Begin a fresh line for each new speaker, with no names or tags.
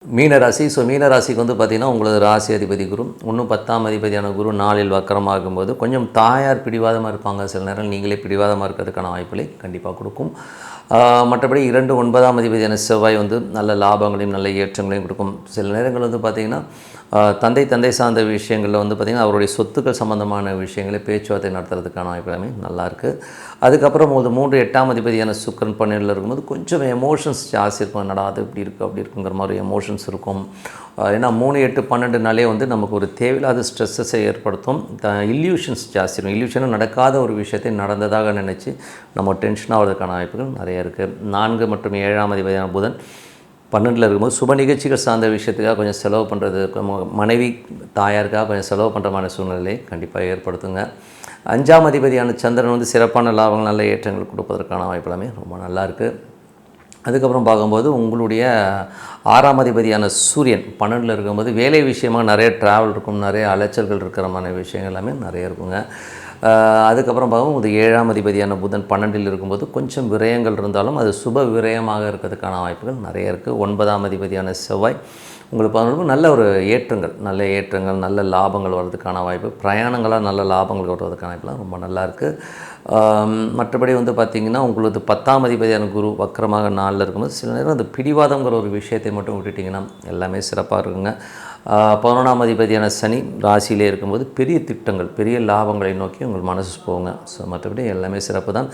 மீனராசி. மீனராசிக்கு வந்து பார்த்திங்கன்னா உங்களது ராசி அதிபதி குரு, இன்னும் 10ஆம் அதிபதியான குரு 4இல் வக்கரமாகும்போது கொஞ்சம் தாயார் பிடிவாதமாக இருப்பாங்க. சில நேரம் நீங்களே பிடிவாதமாக இருக்கிறதுக்கான வாய்ப்புகளை கண்டிப்பாக கொடுக்கும். மற்றபடி 2 9ஆம் அதிபதியான செவ்வாய் வந்து நல்ல லாபங்களையும் நல்ல ஏற்றங்களையும் கொடுக்கும். சில நேரங்கள் வந்து பார்த்திங்கன்னா தந்தை சார்ந்த விஷயங்களில் வந்து பார்த்திங்கன்னா அவருடைய சொத்துக்கள் சம்மந்தமான விஷயங்களை பேச்சுவார்த்தை நடத்துறதுக்கான வாய்ப்பு எல்லாமே நல்லாயிருக்கு. அதுக்கப்புறம் ஒரு 3 8ஆம் அதிபதியான சுக்கிரன் 12 இருக்கும்போது கொஞ்சம் எமோஷன்ஸ் ஜாஸ்தி இருக்கும். என்னடா அது இப்படி இருக்குது அப்படி இருக்குங்கிற மாதிரி எமோஷன்ஸ் இருக்கும். ஏன்னா 3 8 12 வந்து நமக்கு ஒரு தேவையில்லாத ஸ்ட்ரெஸ்ஸஸை ஏற்படுத்தும். இல்யூஷன்ஸ் ஜாஸ்தி இருக்கும். இல்யூஷனும் நடக்காத ஒரு விஷயத்தை நடந்ததாக நினச்சி நம்ம டென்ஷன் ஆகிறதுக்கான வாய்ப்புகள் நிறைய இருக்குது. 4 மற்றும் 7ஆம் அதிபதியான புதன் 12 இருக்கும்போது சுப நிகழ்ச்சிகள் சார்ந்த விஷயத்துக்காக கொஞ்சம் செலவு பண்ணுறது, மனைவி தாயாருக்காக கொஞ்சம் செலவு பண்ணுறமான சூழ்நிலையை கண்டிப்பாக ஏற்படுத்துங்க. 5ஆம் அதிபதியான சந்திரன் வந்து சிறப்பான லாபங்கள் நல்ல ஏற்றங்கள் கொடுப்பதற்கான வாய்ப்பு எல்லாமே ரொம்ப நல்லாயிருக்கு. அதுக்கப்புறம் பார்க்கும்போது உங்களுடைய 6ஆம் அதிபதியான சூரியன் 12 இருக்கும்போது வேலை விஷயமாக நிறைய ட்ராவல் இருக்கும், நிறைய அலைச்சல்கள் இருக்கிறமான விஷயங்கள் எல்லாமே நிறைய இருக்குங்க. அதுக்கப்புறம் பார்க்கும்போது 7ஆம் அதிபதியான புதன் 12 இருக்கும்போது கொஞ்சம் விரயங்கள் இருந்தாலும் அது சுப விரயமாக இருக்கிறதுக்கான வாய்ப்புகள் நிறைய இருக்குது. 9ஆம் அதிபதியான செவ்வாய் உங்களுக்கு பார்க்கும்போது நல்ல ஒரு ஏற்றங்கள் நல்ல லாபங்கள் வர்றதுக்கான வாய்ப்பு, பிரயாணங்களாக நல்ல லாபங்கள் வர்றதுக்கான வாய்ப்புலாம் ரொம்ப நல்லாயிருக்கு. மற்றபடி வந்து பார்த்திங்கன்னா உங்களுக்கு 10ஆம் அதிபதியான குரு வக்கரமாக 4 இருக்கும்போது சில நேரம் அந்த பிடிவாதங்கிற ஒரு விஷயத்தை மட்டும் விட்டுட்டிங்கன்னா எல்லாமே சிறப்பாக இருக்குங்க. 11ஆம் அதிபதியான சனி ராசியிலே இருக்கும்போது பெரிய திட்டங்கள் பெரிய லாபங்களை நோக்கி உங்கள் மனசு போங்க. ஸோ மற்றபடி எல்லாமே சிறப்பு தான்.